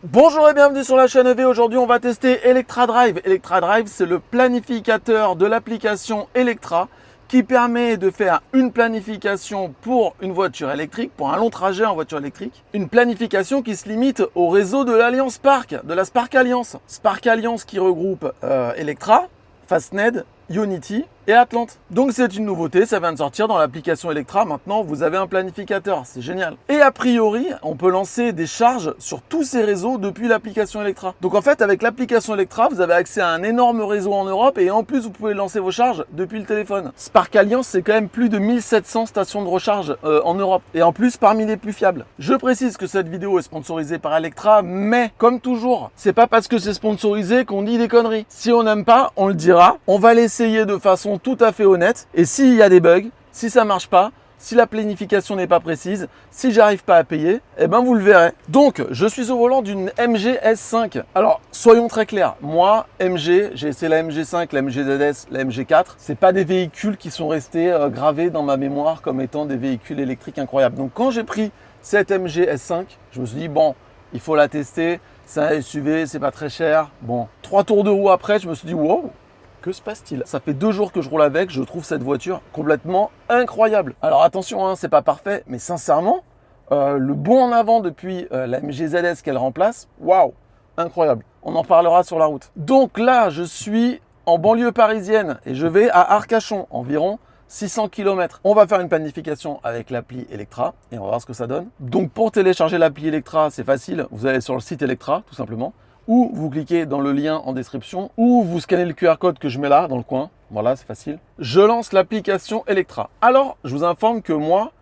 Bonjour et bienvenue sur la chaîne EV. Aujourd'hui, on va tester Electra Drive. Electra Drive, c'est le planificateur de l'application Electra qui permet de faire une planification pour une voiture électrique, pour un long trajet en voiture électrique. Une planification qui se limite au réseau de l'Alliance Spark, de la Spark Alliance. Spark Alliance qui regroupe Electra, Fastned, Ionity et Atlante. Donc c'est une nouveauté, ça vient de sortir dans l'application Electra. Maintenant, vous avez un planificateur, c'est génial. Et a priori, on peut lancer des charges sur tous ces réseaux depuis l'application Electra. Donc en fait, avec l'application Electra, vous avez accès à un énorme réseau en Europe et en plus, vous pouvez lancer vos charges depuis le téléphone. Spark Alliance, c'est quand même plus de 1700 stations de recharge en Europe et en plus parmi les plus fiables. Je précise que cette vidéo est sponsorisée par Electra, mais comme toujours, c'est pas parce que c'est sponsorisé qu'on dit des conneries. Si on n'aime pas, on le dira. On va l'essayer de façon tout à fait honnête. Et s'il y a des bugs, si ça marche pas, si la planification n'est pas précise, si j'arrive pas à payer, eh ben vous le verrez. Donc, je suis au volant d'une MG S5. Alors, soyons très clairs. Moi, MG, j'ai essayé la MG5, la MG ZS, la MG4. C'est pas des véhicules qui sont restés gravés dans ma mémoire comme étant des véhicules électriques incroyables. Donc, quand j'ai pris cette MG S5, je me suis dit, bon, il faut la tester. C'est un SUV, c'est pas très cher. Bon, 3 tours de roue après, je me suis dit, wow, que se passe-t-il? Ça fait 2 jours que je roule avec, je trouve cette voiture complètement incroyable. Alors attention, hein, c'est pas parfait, mais sincèrement, le bond en avant depuis la MG ZS qu'elle remplace, waouh, incroyable. On en parlera sur la route. Donc là, je suis en banlieue parisienne et je vais à Arcachon, environ 600 km. On va faire une planification avec l'appli Electra et on va voir ce que ça donne. Donc pour télécharger l'appli Electra, c'est facile. Vous allez sur le site Electra, tout simplement. Ou vous cliquez dans le lien en description, ou vous scannez le QR code que je mets là, dans le coin. Voilà, c'est facile. Je lance l'application Electra. Alors, je vous informe que moi,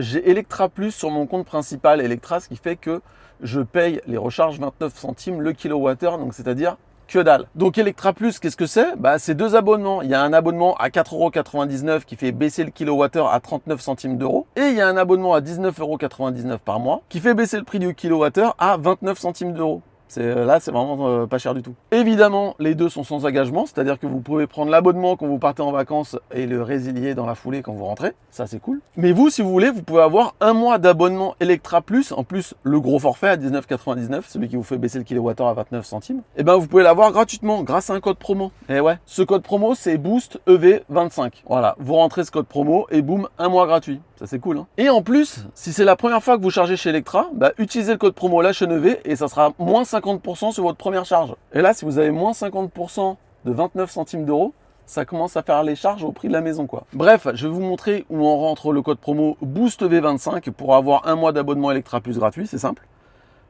j'ai Electra Plus sur mon compte principal Electra, ce qui fait que je paye les recharges 29 centimes le kilowattheure, donc c'est-à-dire que dalle. Donc Electra Plus, qu'est-ce que c'est? C'est 2 abonnements. Il y a un abonnement à 4,99 € qui fait baisser le kilowattheure à 39 centimes d'euros. Et il y a un abonnement à 19,99 € par mois qui fait baisser le prix du kilowattheure à 29 centimes d'euros. Là, c'est vraiment pas cher du tout. Évidemment, les deux sont sans engagement, c'est-à-dire que vous pouvez prendre l'abonnement quand vous partez en vacances et le résilier dans la foulée quand vous rentrez. Ça, c'est cool. Mais vous, si vous voulez, vous pouvez avoir un mois d'abonnement Electra Plus, en plus le gros forfait à 19,99 €, celui qui vous fait baisser le kilowattheure à 29 centimes. Et ben, vous pouvez l'avoir gratuitement grâce à un code promo. Et ouais, ce code promo, c'est Boost EV25. Voilà, vous rentrez ce code promo et boum, un mois gratuit. Ça, c'est cool, hein. Et en plus, si c'est la première fois que vous chargez chez Electra, utilisez le code promo LACHENEV et ça sera moins 50% sur votre première charge. Et là, si vous avez moins 50% de 29 centimes d'euros, ça commence à faire les charges au prix de la maison, quoi. Bref, je vais vous montrer où on rentre le code promo BOOSTV25 pour avoir un mois d'abonnement Electra Plus gratuit, c'est simple.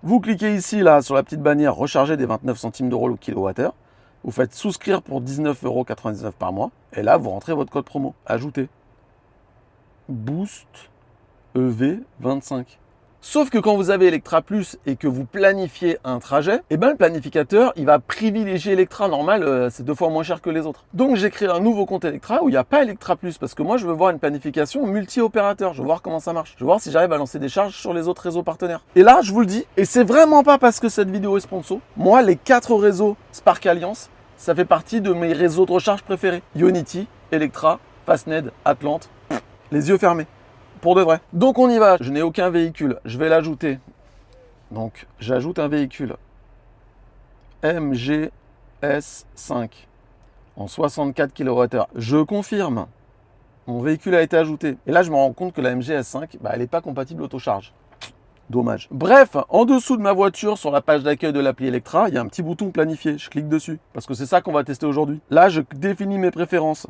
Vous cliquez ici, là, sur la petite bannière recharger des 29 centimes d'euros le kilowattheure. Vous faites souscrire pour 19,99 € par mois. Et là, vous rentrez votre code promo. Ajoutez. Boost EV25. Sauf que quand vous avez Electra Plus et que vous planifiez un trajet, le planificateur, il va privilégier Electra. Normal, c'est 2 fois moins cher que les autres. Donc j'ai créé un nouveau compte Electra où il n'y a pas Electra Plus parce que moi je veux voir une planification multi-opérateur. Je veux voir comment ça marche. Je veux voir si j'arrive à lancer des charges sur les autres réseaux partenaires. Et là, je vous le dis, et c'est vraiment pas parce que cette vidéo est sponsor, moi les 4 réseaux Spark Alliance, ça fait partie de mes réseaux de recharge préférés. Ionity, Electra, Fastned, Atlante, les yeux fermés. Pour de vrai. Donc on y va. Je n'ai aucun véhicule. Je vais l'ajouter. Donc j'ajoute un véhicule. MG S5 en 64 kWh. Je confirme. Mon véhicule a été ajouté. Et là, je me rends compte que la MG S5, elle n'est pas compatible autocharge. Dommage. Bref, en dessous de ma voiture, sur la page d'accueil de l'appli Electra, il y a un petit bouton planifier. Je clique dessus parce que c'est ça qu'on va tester aujourd'hui. Là, je définis mes préférences.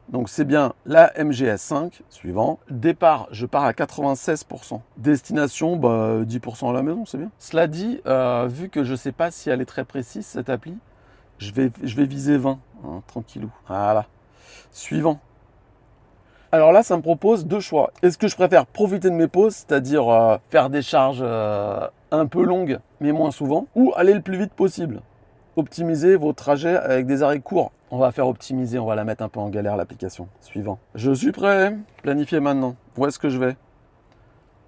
Donc c'est bien la MGS5, suivant. Départ, je pars à 96%. Destination, 10% à la maison, c'est bien. Cela dit, vu que je ne sais pas si elle est très précise, cette appli, je vais viser 20, hein, tranquillou. Voilà. Suivant. Alors là, ça me propose 2 choix. Est-ce que je préfère profiter de mes pauses, c'est-à-dire faire des charges un peu longues, mais moins souvent, ou aller le plus vite possible? Optimiser vos trajets avec des arrêts courts. On va faire optimiser, on va la mettre un peu en galère l'application. Suivant. Je suis prêt. Planifier maintenant. Où est-ce que je vais?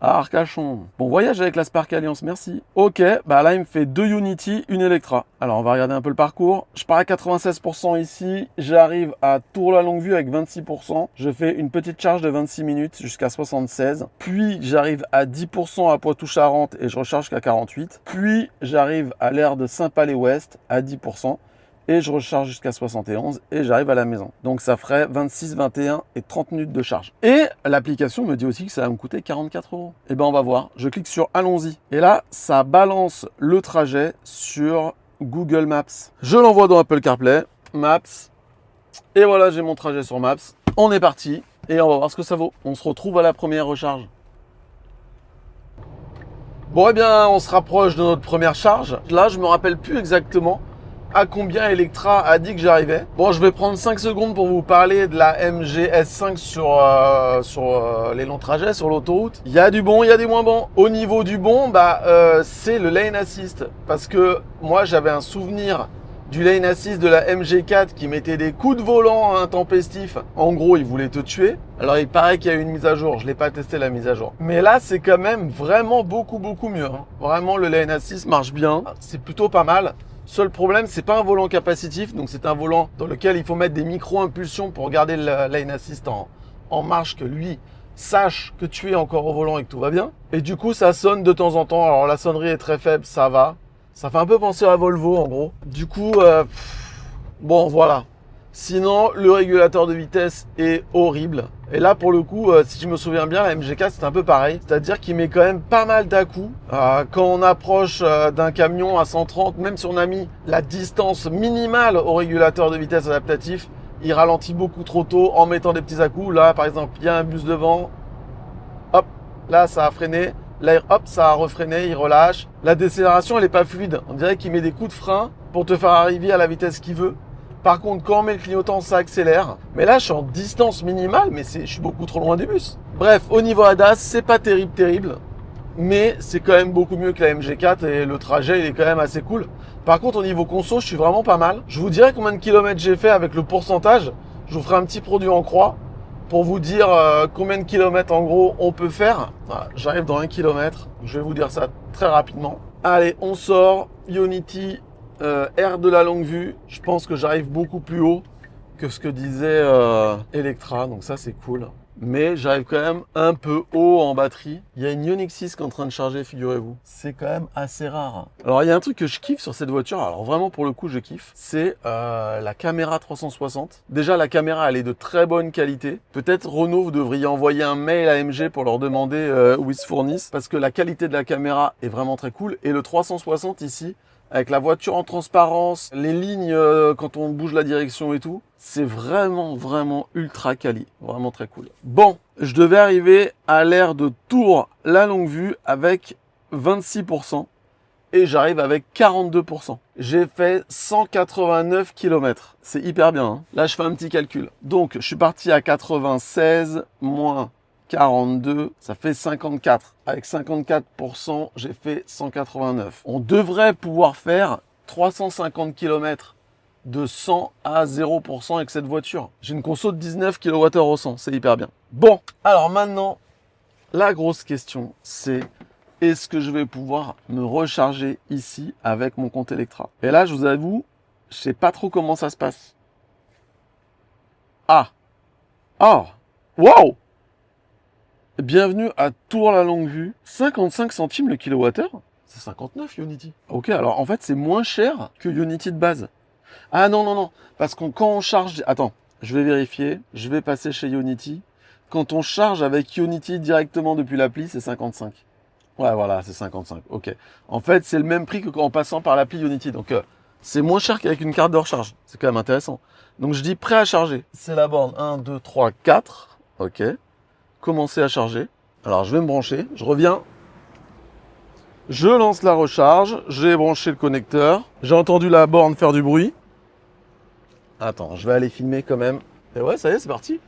à Arcachon. Bon voyage avec la Spark Alliance, merci. Ok, bah là il me fait 2 Ionity, une Electra. Alors on va regarder un peu le parcours. Je pars à 96% ici, j'arrive à Tours-la-Longue-Vue avec 26%. Je fais une petite charge de 26 minutes jusqu'à 76. Puis j'arrive à 10% à Poitou-Charentes et je recharge jusqu'à 48. Puis j'arrive à l'aire de Saint-Palais-Ouest à 10%. Et je recharge jusqu'à 71 et j'arrive à la maison. Donc ça ferait 26, 21 et 30 minutes de charge. Et l'application me dit aussi que ça va me coûter 44 €. Et ben on va voir. Je clique sur Allons-y. Et là, ça balance le trajet sur Google Maps. Je l'envoie dans Apple CarPlay, Maps. Et voilà, j'ai mon trajet sur Maps. On est parti et on va voir ce que ça vaut. On se retrouve à la première recharge. Bon, eh bien, on se rapproche de notre première charge. Là, je me rappelle plus exactement à combien Electra a dit que j'arrivais. Bon, je vais prendre 5 secondes pour vous parler de la MG S5 sur les longs trajets, sur l'autoroute. Il y a du bon, il y a des moins bons. Au niveau du bon, c'est le lane assist. Parce que moi, j'avais un souvenir du lane assist de la MG4 qui mettait des coups de volant intempestifs. En gros, il voulait te tuer. Alors, il paraît qu'il y a eu une mise à jour. Je l'ai pas testé la mise à jour. Mais là, c'est quand même vraiment beaucoup mieux. Vraiment, le lane assist marche bien. C'est plutôt pas mal. Seul problème, c'est pas un volant capacitif, donc c'est un volant dans lequel il faut mettre des micro-impulsions pour garder le lane assist en marche, que lui sache que tu es encore au volant et que tout va bien. Et du coup, ça sonne de temps en temps. Alors la sonnerie est très faible, ça va. Ça fait un peu penser à Volvo en gros. Du coup, bon voilà. Sinon, le régulateur de vitesse est horrible. Et là, pour le coup, si je me souviens bien, la MG4, c'est un peu pareil. C'est-à-dire qu'il met quand même pas mal d'à-coups. Quand on approche d'un camion à 130, même si on a mis la distance minimale au régulateur de vitesse adaptatif, il ralentit beaucoup trop tôt en mettant des petits à-coups. Là, par exemple, il y a un bus devant. Hop, là, ça a freiné. Là, hop, ça a refreiné, il relâche. La décélération, elle n'est pas fluide. On dirait qu'il met des coups de frein pour te faire arriver à la vitesse qu'il veut. Par contre, quand on met le clignotant, ça accélère. Mais là, je suis en distance minimale, mais je suis beaucoup trop loin du bus. Bref, au niveau ADAS, c'est pas terrible. Mais c'est quand même beaucoup mieux que la MG4 et le trajet, il est quand même assez cool. Par contre, au niveau conso, je suis vraiment pas mal. Je vous dirai combien de kilomètres j'ai fait avec le pourcentage. Je vous ferai un petit produit en croix pour vous dire combien de kilomètres en gros on peut faire. Voilà, j'arrive dans 1 kilomètre. Je vais vous dire ça très rapidement. Allez, on sort. Ionity. Air de la longue vue, je pense que j'arrive beaucoup plus haut que ce que disait Electra, donc ça c'est cool. Mais j'arrive quand même un peu haut en batterie. Il y a une Ioniq 6 qui est en train de charger, figurez-vous. C'est quand même assez rare. Alors il y a un truc que je kiffe sur cette voiture, alors vraiment pour le coup je kiffe, c'est la caméra 360. Déjà la caméra elle est de très bonne qualité. Peut-être Renault, vous devriez envoyer un mail à MG pour leur demander où ils se fournissent, parce que la qualité de la caméra est vraiment très cool. Et le 360 ici, avec la voiture en transparence, les lignes quand on bouge la direction et tout, c'est vraiment ultra quali, vraiment très cool. Bon, je devais arriver à l'aire de Tours-la-Longue-Vue avec 26% et j'arrive avec 42%. J'ai fait 189 km, c'est hyper bien. Hein. Là, je fais un petit calcul. Donc, je suis parti à 96 moins 42, ça fait 54. Avec 54%, j'ai fait 189. On devrait pouvoir faire 350 km de 100 à 0% avec cette voiture. J'ai une conso de 19 kWh au 100, c'est hyper bien. Bon, alors maintenant, la grosse question, c'est est-ce que je vais pouvoir me recharger ici avec mon compte Electra? Et là, je vous avoue, je sais pas trop comment ça se passe. Ah, waouh! Bienvenue à Tours-la-Longue-Vue. 55 centimes le kilowattheure? C'est 59 Ionity. Ok, alors en fait, c'est moins cher que Ionity de base. Ah non. Parce que quand on charge... Attends, je vais vérifier. Je vais passer chez Ionity. Quand on charge avec Ionity directement depuis l'appli, c'est 55. Ouais, voilà, c'est 55. Ok. En fait, c'est le même prix qu'en passant par l'appli Ionity. Donc, c'est moins cher qu'avec une carte de recharge. C'est quand même intéressant. Donc, je dis prêt à charger. C'est la borne 1, 2, 3, 4. Ok. Commencer à charger. Alors je vais me brancher, je reviens. Je lance la recharge, j'ai branché le connecteur. J'ai entendu la borne faire du bruit. Attends, je vais aller filmer quand même. Et ouais, ça y est, c'est parti.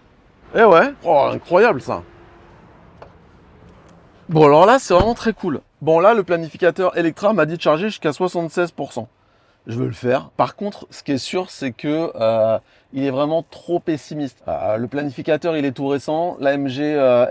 Et ouais, oh, incroyable ça. Bon alors là, c'est vraiment très cool. Bon là, le planificateur Electra m'a dit de charger jusqu'à 76%. je veux le faire. Par contre, ce qui est sûr, c'est que il est vraiment trop pessimiste. Le planificateur, il est tout récent. L'AMG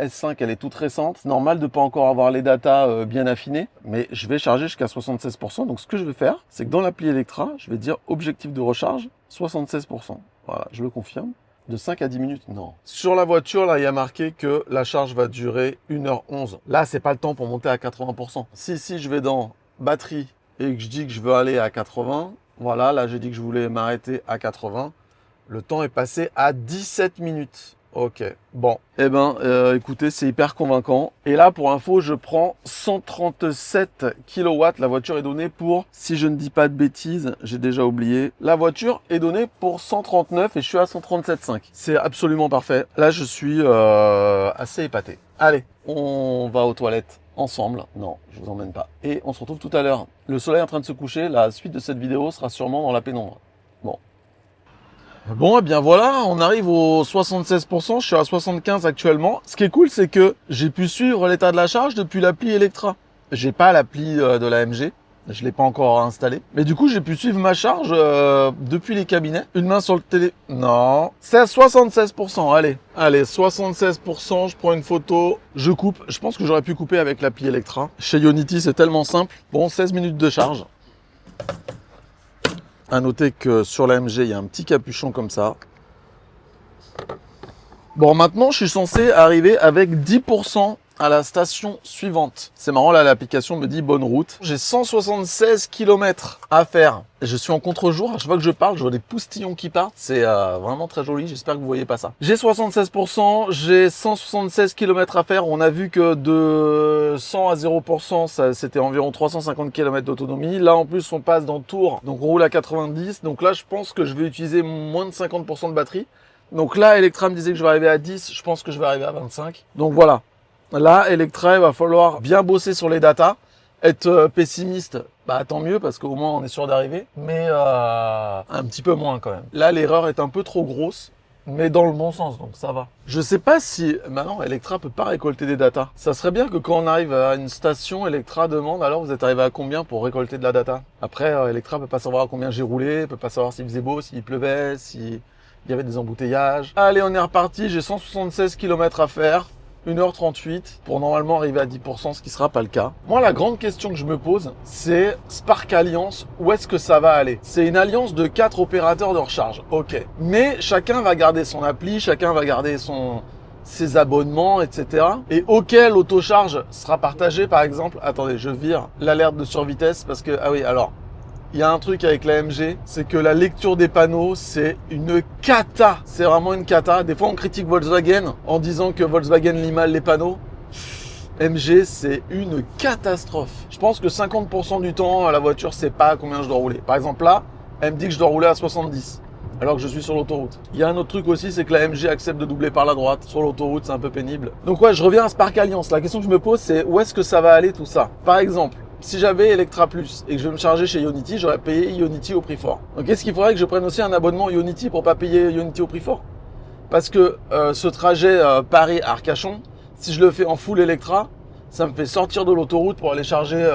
S5, elle est toute récente. C'est normal de pas encore avoir les datas bien affinées, mais je vais charger jusqu'à 76%. Donc, ce que je vais faire, c'est que dans l'appli Electra, je vais dire objectif de recharge 76%. Voilà, je le confirme. De 5 à 10 minutes, non. Sur la voiture, là, il y a marqué que la charge va durer 1h11. Là, c'est pas le temps pour monter à 80%. Si je vais dans batterie et que je dis que je veux aller à 80, voilà, là, j'ai dit que je voulais m'arrêter à 80. Le temps est passé à 17 minutes. Ok, bon. Eh ben, écoutez, c'est hyper convaincant. Et là, pour info, je prends 137 kW. La voiture est donnée pour, si je ne dis pas de bêtises, j'ai déjà oublié. La voiture est donnée pour 139 et je suis à 137,5. C'est absolument parfait. Là, je suis assez épaté. Allez, on va aux toilettes ensemble. Non, je vous emmène pas. Et on se retrouve tout à l'heure. Le soleil est en train de se coucher. La suite de cette vidéo sera sûrement dans la pénombre. Bon, et bien voilà, on arrive aux 76%, je suis à 75 actuellement. Ce qui est cool, c'est que j'ai pu suivre l'état de la charge depuis l'appli Electra. J'ai pas l'appli de l'AMG, je l'ai pas encore installé. Mais du coup, j'ai pu suivre ma charge depuis les cabinets. Une main sur le télé... Non, c'est à 76%, allez, 76%, je prends une photo, je coupe. Je pense que j'aurais pu couper avec l'appli Electra. Chez Ionity, c'est tellement simple. Bon, 16 minutes de charge. À noter que sur la MG, il y a un petit capuchon comme ça. Bon, maintenant, je suis censé arriver avec 10% à la station suivante. C'est marrant, là, l'application me dit bonne route. J'ai 176 km à faire. Je suis en contre-jour. À chaque fois que je parle, je vois des poustillons qui partent. C'est vraiment très joli. J'espère que vous voyez pas ça. J'ai 76%. J'ai 176 km à faire. On a vu que de 100 à 0%, c'était environ 350 km d'autonomie. Là, en plus, on passe dans Tours. Donc, on roule à 90. Donc là, je pense que je vais utiliser moins de 50% de batterie. Donc là, Electra me disait que je vais arriver à 10. Je pense que je vais arriver à 25. Donc voilà. Là, Electra, il va falloir bien bosser sur les datas. Être pessimiste, bah tant mieux parce qu'au moins on est sûr d'arriver. Mais un petit peu moins quand même. Là, l'erreur est un peu trop grosse, mais dans le bon sens, donc ça va. Je sais pas si maintenant Electra peut pas récolter des datas. Ça serait bien que quand on arrive à une station, Electra demande alors vous êtes arrivé à combien pour récolter de la data. Après, Electra peut pas savoir à combien j'ai roulé, peut pas savoir s'il faisait beau, s'il pleuvait, s'il y avait des embouteillages. Allez, on est reparti. J'ai 176 km à faire. 1h38 pour normalement arriver à 10%, ce qui sera pas le cas. Moi, la grande question que je me pose, c'est Spark Alliance, où est-ce que ça va aller? C'est une alliance de 4 opérateurs de recharge, ok. Mais chacun va garder son appli, chacun va garder ses abonnements, etc. Et auquel l'autocharge sera partagé, par exemple, attendez, je vire l'alerte de survitesse parce que, ah oui, alors, il y a un truc avec l'AMG, c'est que la lecture des panneaux, c'est une cata. C'est vraiment une cata. Des fois, on critique Volkswagen en disant que Volkswagen lit mal les panneaux. MG, c'est une catastrophe. Je pense que 50% du temps, la voiture sait pas à combien je dois rouler. Par exemple, là, elle me dit que je dois rouler à 70. Alors que je suis sur l'autoroute. Il y a un autre truc aussi, c'est que la MG accepte de doubler par la droite. Sur l'autoroute, c'est un peu pénible. Donc ouais, je reviens à Spark Alliance. La question que je me pose, c'est où est-ce que ça va aller tout ça? Par exemple, si j'avais Electra Plus et que je veux me charger chez Ionity, j'aurais payé Ionity au prix fort. Donc est-ce qu'il faudrait que je prenne aussi un abonnement Ionity pour pas payer Ionity au prix fort? Parce que ce trajet Paris-Arcachon, si je le fais en full Electra, ça me fait sortir de l'autoroute pour aller charger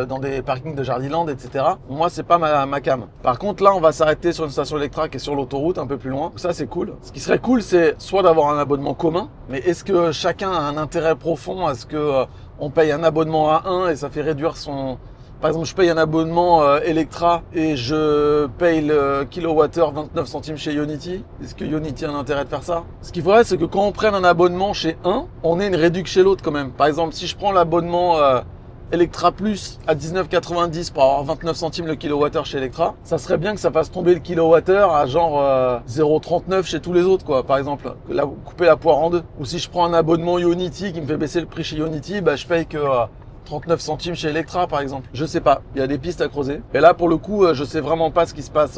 dans des parkings de Jardiland, etc. Moi, c'est pas ma cam. Par contre, là, on va s'arrêter sur une station Electra qui est sur l'autoroute, un peu plus loin. Donc ça, c'est cool. Ce qui serait cool, c'est soit d'avoir un abonnement commun, mais est-ce que chacun a un intérêt profond à ce que on paye un abonnement à un et ça fait réduire son... Par exemple, je paye un abonnement Electra et je paye le kilowattheure 29 centimes chez Ionity. Est-ce que Ionity a un intérêt de faire ça? Ce qu'il faudrait, c'est que quand on prenne un abonnement chez un, on ait une réduction chez l'autre quand même. Par exemple, si je prends l'abonnement Electra Plus à 19,90 pour avoir 29 centimes le kilowattheure chez Electra, ça serait bien que ça fasse tomber le kilowattheure à genre 0,39 chez tous les autres, quoi. Par exemple, couper la poire en deux. Ou si je prends un abonnement Ionity qui me fait baisser le prix chez Ionity, bah je paye que 39 centimes chez Electra, par exemple. Je sais pas, il y a des pistes à creuser. Et là, pour le coup, je sais vraiment pas ce qui se passe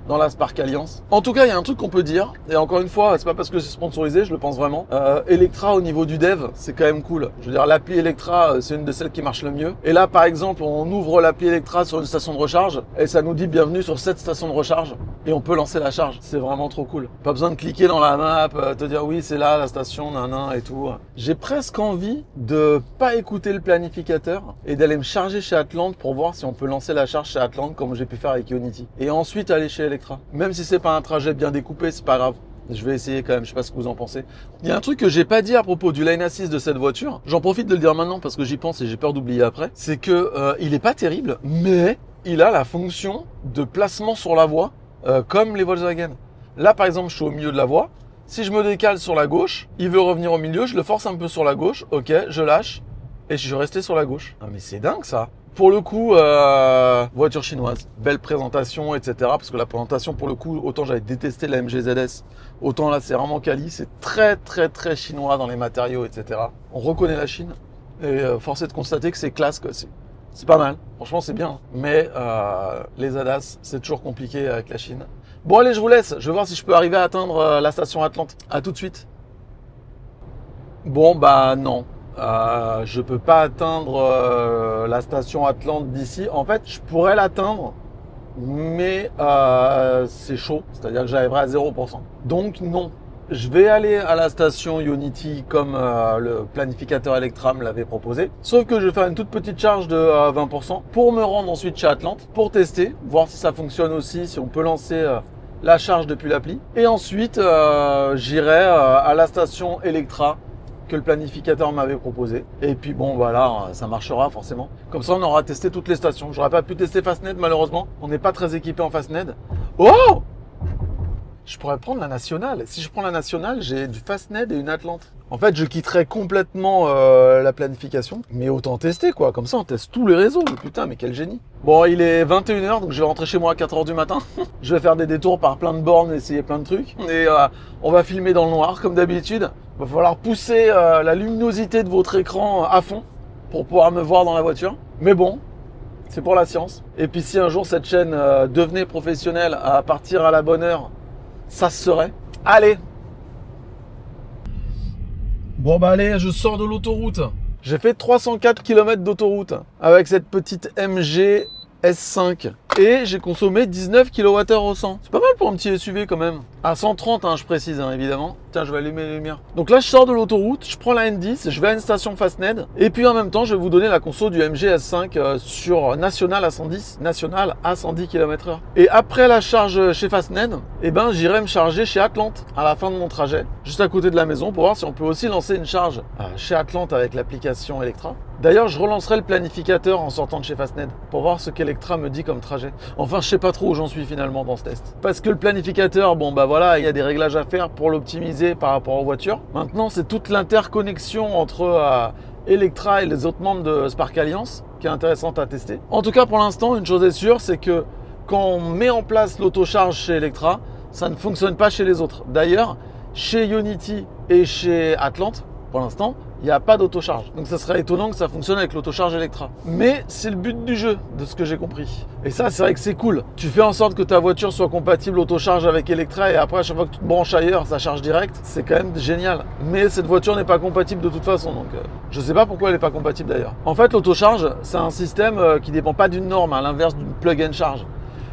dans la Spark Alliance. En tout cas, il y a un truc qu'on peut dire, et encore une fois, c'est pas parce que c'est sponsorisé, je le pense vraiment. Electra au niveau du dev, c'est quand même cool. Je veux dire, l'appli Electra, c'est une de celles qui marche le mieux. Et là, par exemple, on ouvre l'appli Electra sur une station de recharge, et ça nous dit bienvenue sur cette station de recharge, et on peut lancer la charge. C'est vraiment trop cool. Pas besoin de cliquer dans la map, te dire oui, c'est là la station, nanan et tout. J'ai presque envie de pas écouter le planificateur et d'aller me charger chez Atlante pour voir si on peut lancer la charge chez Atlante comme j'ai pu faire avec Ionity. Et ensuite aller chez Electra. Même si c'est pas un trajet bien découpé, c'est pas grave. Je vais essayer quand même, je sais pas ce que vous en pensez. Il y a un truc que j'ai pas dit à propos du line assist de cette voiture. J'en profite de le dire maintenant parce que j'y pense et j'ai peur d'oublier après. C'est que il est pas terrible, mais il a la fonction de placement sur la voie comme les Volkswagen. Là par exemple, je suis au milieu de la voie. Si je me décale sur la gauche, il veut revenir au milieu, je le force un peu sur la gauche, ok, je lâche et je vais rester sur la gauche. Ah mais c'est dingue ça. Pour le coup, voiture chinoise, belle présentation, etc. Parce que la présentation, pour le coup, autant j'avais détesté la MG ZS, autant là c'est vraiment quali, c'est très très très chinois dans les matériaux, etc. On reconnaît la Chine et force est de constater que c'est classe, que c'est pas mal. Franchement, c'est bien. Mais les ADAS, c'est toujours compliqué avec la Chine. Bon allez, je vous laisse. Je vais voir si je peux arriver à atteindre la station Atlante. À tout de suite. Bon bah non. Je peux pas atteindre la station Atlante d'ici. En fait, je pourrais l'atteindre, mais c'est chaud. C'est-à-dire que j'arriverai à 0%. Donc non. Je vais aller à la station Ionity comme le planificateur Electra me l'avait proposé. Sauf que je vais faire une toute petite charge de 20% pour me rendre ensuite chez Atlante pour tester, voir si ça fonctionne aussi, si on peut lancer la charge depuis l'appli. Et ensuite, j'irai à la station Electra que le planificateur m'avait proposé. Et puis bon, voilà, ça marchera forcément. Comme ça, on aura testé toutes les stations. J'aurais pas pu tester Fastned malheureusement. On n'est pas très équipé en Fastned. Oh! Je pourrais prendre la nationale. Si je prends la nationale, j'ai du Fastned et une Atlante. En fait, je quitterais complètement la planification. Mais autant tester, quoi. Comme ça, on teste tous les réseaux. Putain, mais quel génie. Bon, il est 21h, donc je vais rentrer chez moi à 4h du matin. Je vais faire des détours par plein de bornes, essayer plein de trucs. Et on va filmer dans le noir, comme d'habitude. Il va falloir pousser la luminosité de votre écran à fond pour pouvoir me voir dans la voiture. Mais bon, c'est pour la science. Et puis si un jour cette chaîne devenait professionnelle à partir à la bonne heure, ça se serait. Allez! Bon bah allez, je sors de l'autoroute. J'ai fait 304 km d'autoroute avec cette petite MG S5 et j'ai consommé 19 kWh au 100. C'est pas mal pour un petit SUV quand même. À 130 je précise évidemment. Tiens, je vais allumer les lumières. Donc là je sors de l'autoroute, je prends la N10, je vais à une station Fastned et puis en même temps je vais vous donner la conso du MG S5 sur National à 110, National à 110 km/h. Et après la charge chez Fastned, j'irai me charger chez Atlante à la fin de mon trajet, juste à côté de la maison pour voir si on peut aussi lancer une charge chez Atlante avec l'application Electra. D'ailleurs, je relancerai le planificateur en sortant de chez Fastned pour voir ce qu'Electra me dit comme trajet. Enfin, je sais pas trop où j'en suis finalement dans ce test. Parce que le planificateur, bon bah voilà, il y a des réglages à faire pour l'optimiser par rapport aux voitures. Maintenant, c'est toute l'interconnexion entre Electra et les autres membres de Spark Alliance qui est intéressante à tester. En tout cas, pour l'instant, une chose est sûre, c'est que quand on met en place l'autocharge chez Electra, ça ne fonctionne pas chez les autres. D'ailleurs, chez Ionity et chez Atlante, pour l'instant, il n'y a pas d'autocharge. Donc ça serait étonnant que ça fonctionne avec l'autocharge Electra. Mais c'est le but du jeu, de ce que j'ai compris. Et ça, c'est vrai que c'est cool. Tu fais en sorte que ta voiture soit compatible autocharge avec Electra et après, à chaque fois que tu te branches ailleurs, ça charge direct. C'est quand même génial. Mais cette voiture n'est pas compatible de toute façon. Donc je ne sais pas pourquoi elle n'est pas compatible d'ailleurs. En fait, l'autocharge, c'est un système qui ne dépend pas d'une norme, à l'inverse d'une plug and charge.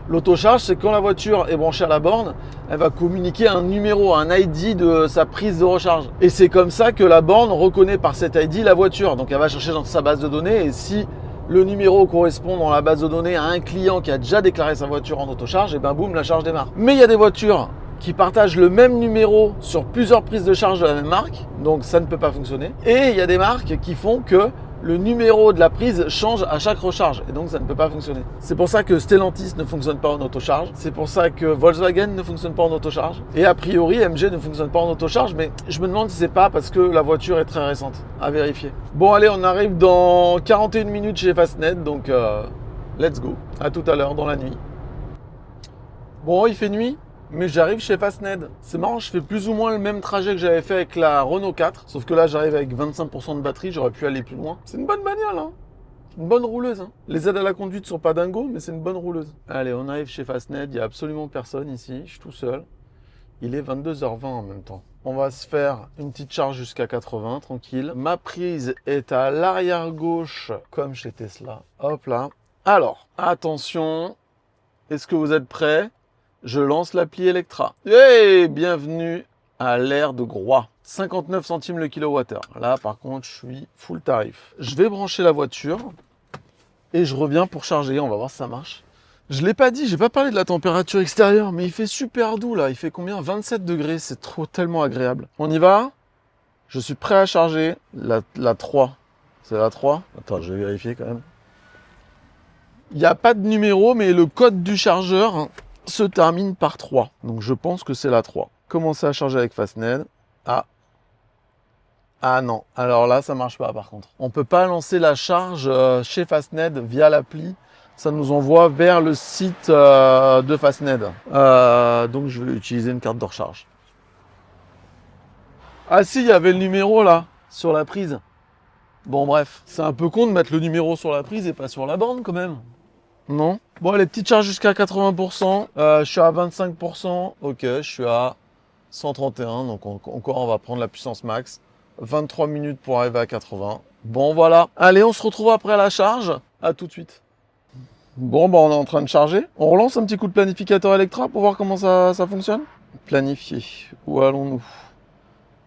L'autocharge, c'est quand la voiture est branchée à la borne, elle va communiquer un numéro, un ID de sa prise de recharge. Et c'est comme ça que la borne reconnaît par cet ID la voiture. Donc elle va chercher dans sa base de données et si le numéro correspond dans la base de données à un client qui a déjà déclaré sa voiture en autocharge, et boum, la charge démarre. Mais il y a des voitures qui partagent le même numéro sur plusieurs prises de charge de la même marque, donc ça ne peut pas fonctionner. Et il y a des marques qui font que le numéro de la prise change à chaque recharge et donc ça ne peut pas fonctionner. C'est pour ça que Stellantis ne fonctionne pas en autocharge, c'est pour ça que Volkswagen ne fonctionne pas en autocharge et a priori MG ne fonctionne pas en autocharge, mais je me demande si c'est pas parce que la voiture est très récente, à vérifier. Bon allez, on arrive dans 41 minutes chez Fastned, donc let's go, à tout à l'heure dans la nuit. Bon, il fait nuit, mais j'arrive chez Fastned. C'est marrant, je fais plus ou moins le même trajet que j'avais fait avec la Renault 4. Sauf que là, j'arrive avec 25% de batterie, j'aurais pu aller plus loin. C'est une bonne bagnole, hein. Une bonne rouleuse. Hein. Les aides à la conduite sont pas dingos, mais c'est une bonne rouleuse. Allez, on arrive chez Fastned. Il n'y a absolument personne ici. Je suis tout seul. Il est 22h20 en même temps. On va se faire une petite charge jusqu'à 80, tranquille. Ma prise est à l'arrière gauche, comme chez Tesla. Hop là. Alors, attention. Est-ce que vous êtes prêts? Je lance l'appli Electra. Hey, bienvenue à l'ère de Groix. 59 centimes le kilowattheure. Là, par contre, je suis full tarif. Je vais brancher la voiture et je reviens pour charger. On va voir si ça marche. Je l'ai pas dit, j'ai pas parlé de la température extérieure, mais il fait super doux là. Il fait combien? 27 degrés, c'est tellement agréable. On y va? Je suis prêt à charger. La 3. C'est la 3? Attends, je vais vérifier quand même. Il n'y a pas de numéro, mais le code du chargeur se termine par 3. Donc je pense que c'est la 3. Commencer à charger avec Fastned. Ah non, alors là ça marche pas par contre. On peut pas lancer la charge chez Fastned via l'appli. Ça nous envoie vers le site de Fastned. Donc je vais utiliser une carte de recharge. Ah si, il y avait le numéro là, sur la prise. Bon bref, c'est un peu con de mettre le numéro sur la prise et pas sur la borne quand même. Non? Bon, les petites charges jusqu'à 80%. Je suis à 25%. Ok, je suis à 131. Donc encore, on va prendre la puissance max. 23 minutes pour arriver à 80. Bon, voilà. Allez, on se retrouve après la charge. À tout de suite. Bon, bah, on est en train de charger. On relance un petit coup de planificateur Electra pour voir comment ça fonctionne. Planifier. Où allons-nous?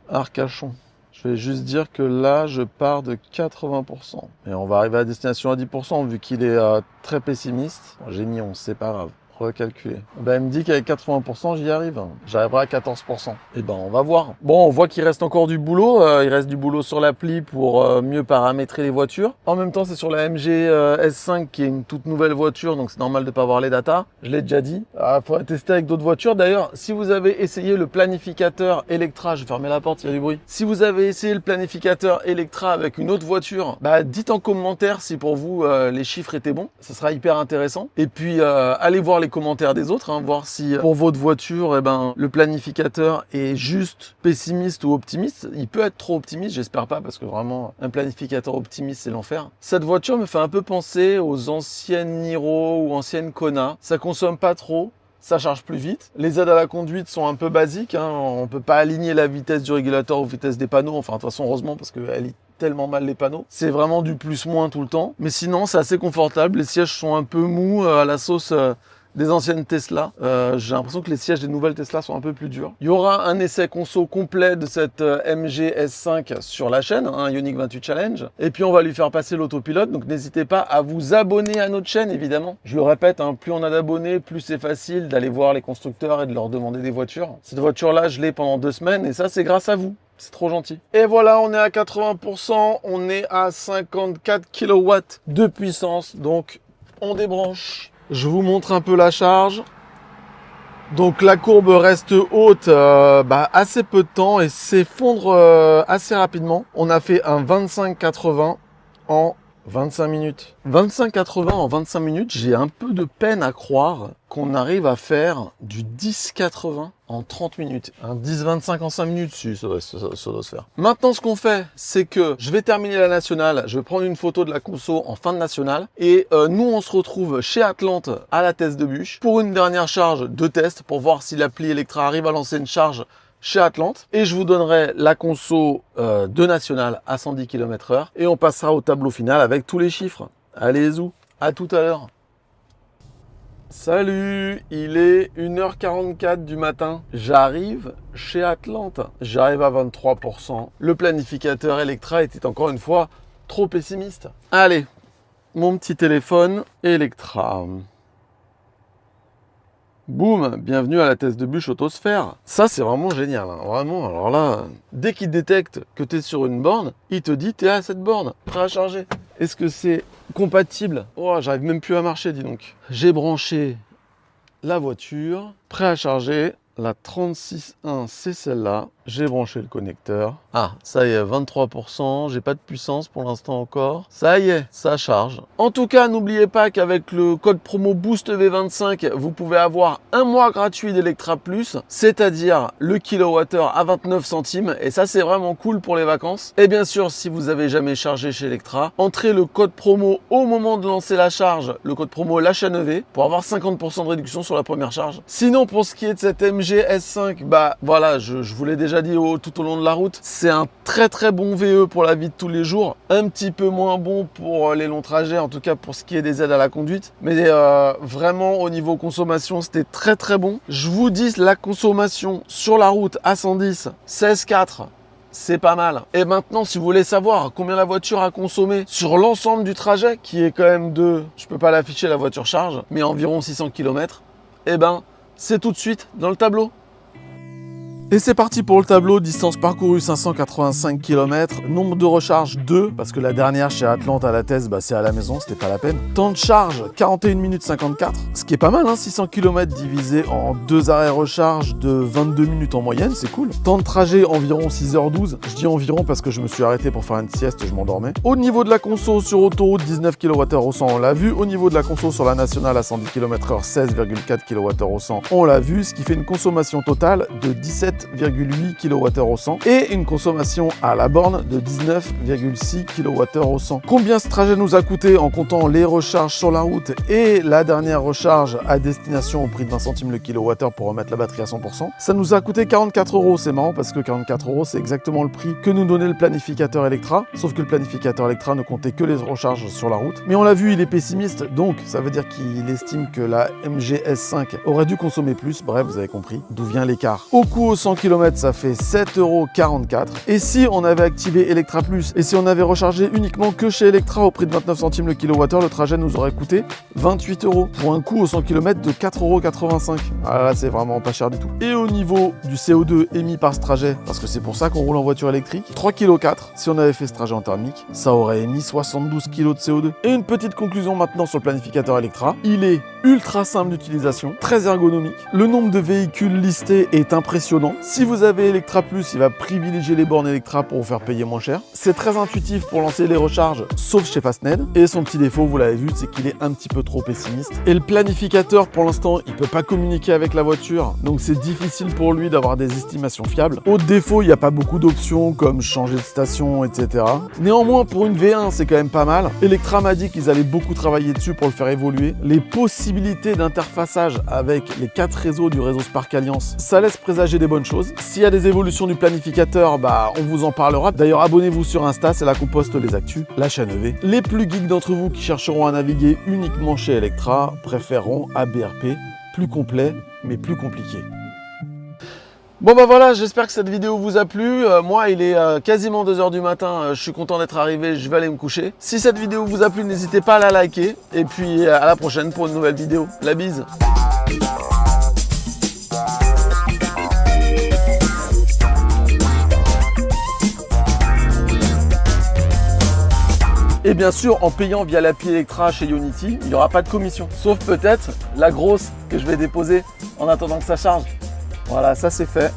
Arcachon. Je vais juste dire que là, je pars de 80%. Et on va arriver à destination à 10% vu qu'il est très pessimiste. Bon, j'ai mis 11, c'est pas grave. Recalculer. Ben, il me dit qu'avec 80%, j'y arrive. J'arriverai à 14%. Et ben, on va voir. Bon, on voit qu'il reste encore du boulot. Il reste du boulot sur l'appli pour mieux paramétrer les voitures. En même temps, c'est sur la MG S5 qui est une toute nouvelle voiture, donc c'est normal de ne pas avoir les datas. Je l'ai déjà dit. Il faudrait tester avec d'autres voitures. D'ailleurs, si vous avez essayé le planificateur Electra, je vais fermer la porte, il y a du bruit. Si vous avez essayé le planificateur Electra avec une autre voiture, bah, dites en commentaire si pour vous les chiffres étaient bons. Ça sera hyper intéressant. Et puis, allez voir les commentaires des autres, voir si pour votre voiture, le planificateur est juste pessimiste ou optimiste. Il peut être trop optimiste, j'espère pas, parce que vraiment, un planificateur optimiste, c'est l'enfer. Cette voiture me fait un peu penser aux anciennes Niro ou anciennes Kona. Ça consomme pas trop. Ça charge plus vite. Les aides à la conduite sont un peu basiques. On peut pas aligner la vitesse du régulateur aux vitesses des panneaux. Enfin, de toute façon, heureusement, parce qu'elle lit tellement mal les panneaux. C'est vraiment du plus-moins tout le temps. Mais sinon, c'est assez confortable. Les sièges sont un peu mous à la sauce des anciennes Tesla. J'ai l'impression que les sièges des nouvelles Tesla sont un peu plus durs. Il y aura un essai conso complet de cette MG S5 sur la chaîne, Ioniq 28 Challenge. Et puis on va lui faire passer l'autopilote, donc n'hésitez pas à vous abonner à notre chaîne, évidemment. Je le répète, plus on a d'abonnés, plus c'est facile d'aller voir les constructeurs et de leur demander des voitures. Cette voiture-là, je l'ai pendant 2 semaines et ça, c'est grâce à vous. C'est trop gentil. Et voilà, on est à 80%, on est à 54 kW de puissance, donc on débranche. Je vous montre un peu la charge. Donc la courbe reste haute assez peu de temps et s'effondre assez rapidement. On a fait un 25-80 en 25 minutes. 25-80 en 25 minutes, j'ai un peu de peine à croire qu'on arrive à faire du 10-80 en 30 minutes. Un 10-25 en 5 minutes, si, ça doit se faire. Maintenant, ce qu'on fait, c'est que je vais terminer la nationale, je vais prendre une photo de la conso en fin de nationale et nous, on se retrouve chez Atlante à la Teste de Bûche pour une dernière charge de test pour voir si l'appli Electra arrive à lancer une charge chez Atlante et je vous donnerai la conso de nationale à 110 km/h et on passera au tableau final avec tous les chiffres. Allez zou, à tout à l'heure. Salut, il est 1h44 du matin. J'arrive chez Atlante. J'arrive à 23%. Le planificateur Electra était encore une fois trop pessimiste. Allez, mon petit téléphone Electra. Boum, bienvenue à la Teste de Bûche Autosphère. Ça, c'est vraiment génial. Vraiment, alors là, dès qu'il détecte que tu es sur une borne, il te dit tu es à cette borne, prêt à charger. Est-ce que c'est compatible? Oh, j'arrive même plus à marcher, dis donc. J'ai branché la voiture, prêt à charger. La 36.1, c'est celle-là. J'ai branché le connecteur. Ah, ça y est, 23%. J'ai pas de puissance pour l'instant encore. Ça y est, ça charge. En tout cas, n'oubliez pas qu'avec le code promo BOOSTV25, vous pouvez avoir un mois gratuit d'Electra Plus, c'est-à-dire le kilowattheure à 29 centimes. Et ça, c'est vraiment cool pour les vacances. Et bien sûr, si vous avez jamais chargé chez Electra, entrez le code promo au moment de lancer la charge, le code promo LHNV, pour avoir 50% de réduction sur la première charge. Sinon, pour ce qui est de cette MG S5, bah voilà, je vous l'ai déjà dit tout au long de la route, c'est un très bon VE pour la vie de tous les jours, un petit peu moins bon pour les longs trajets, en tout cas pour ce qui est des aides à la conduite, mais vraiment au niveau consommation, c'était très bon. Je vous dis, la consommation sur la route à 110, 16,4, c'est pas mal. Et maintenant, si vous voulez savoir combien la voiture a consommé sur l'ensemble du trajet, qui est quand même je peux pas l'afficher la voiture charge, mais environ 600 km, eh ben, c'est tout de suite dans le tableau. Et c'est parti pour le tableau, distance parcourue 585 km, nombre de recharges 2, parce que la dernière chez Atlante à la thèse, bah, c'est à la maison, c'était pas la peine. Temps de charge 41 minutes 54, ce qui est pas mal, hein, 600 km divisé en 2 arrêts recharge de 22 minutes en moyenne, c'est cool. Temps de trajet environ 6h12, je dis environ parce que je me suis arrêté pour faire une sieste, je m'endormais. Au niveau de la conso sur autoroute, 19 kWh au 100, on l'a vu. Au niveau de la conso sur la nationale à 110 km/h, 16,4 kWh au 100, on l'a vu, ce qui fait une consommation totale de 17,8 kWh au 100 et une consommation à la borne de 19,6 kWh au 100. Combien ce trajet nous a coûté en comptant les recharges sur la route et la dernière recharge à destination au prix de 20 centimes le kilowattheure pour remettre la batterie à 100%? Ça nous a coûté 44 €. C'est marrant parce que 44 €, c'est exactement le prix que nous donnait le planificateur Electra, sauf que le planificateur Electra ne comptait que les recharges sur la route. Mais on l'a vu, il est pessimiste, donc ça veut dire qu'il estime que la MG S5 aurait dû consommer plus. Bref, vous avez compris d'où vient l'écart. Au coût au 100 km, ça fait 7,44 €. Et si on avait activé Electra Plus et si on avait rechargé uniquement que chez Electra au prix de 29 centimes le kilowattheure, le trajet nous aurait coûté 28 € pour un coût au 100 km de 4,85 €. Ah là, c'est vraiment pas cher du tout. Et au niveau du CO2 émis par ce trajet, parce que c'est pour ça qu'on roule en voiture électrique, 3,4 kg. Si on avait fait ce trajet en thermique, ça aurait émis 72 kg de CO2. Et une petite conclusion maintenant sur le planificateur Electra. Il est ultra simple d'utilisation, très ergonomique. Le nombre de véhicules listés est impressionnant. Si vous avez Electra Plus, il va privilégier les bornes Electra pour vous faire payer moins cher. C'est très intuitif pour lancer les recharges, sauf chez Fastned. Et son petit défaut, vous l'avez vu, c'est qu'il est un petit peu trop pessimiste. Et le planificateur, pour l'instant, il peut pas communiquer avec la voiture, donc c'est difficile pour lui d'avoir des estimations fiables. Autre défaut, il n'y a pas beaucoup d'options comme changer de station, etc. Néanmoins, pour une V1, c'est quand même pas mal. Electra m'a dit qu'ils allaient beaucoup travailler dessus pour le faire évoluer. Les possibilités d'interfaçage avec les 4 réseaux du réseau Spark Alliance, ça laisse présager des bonnes choses. S'il y a des évolutions du planificateur, bah on vous en parlera. D'ailleurs, abonnez-vous sur Insta, c'est là qu'on poste les actus, la chaîne EV. Les plus geeks d'entre vous qui chercheront à naviguer uniquement chez Electra préféreront ABRP, plus complet mais plus compliqué. Bon bah voilà, j'espère que cette vidéo vous a plu. Moi, il est quasiment 2 h du matin, je suis content d'être arrivé, je vais aller me coucher. Si cette vidéo vous a plu, n'hésitez pas à la liker. Et puis à la prochaine pour une nouvelle vidéo. La bise. Et bien sûr, en payant via l'appli Electra chez Ionity, il n'y aura pas de commission. Sauf peut-être la grosse que je vais déposer en attendant que ça charge. Voilà, ça c'est fait.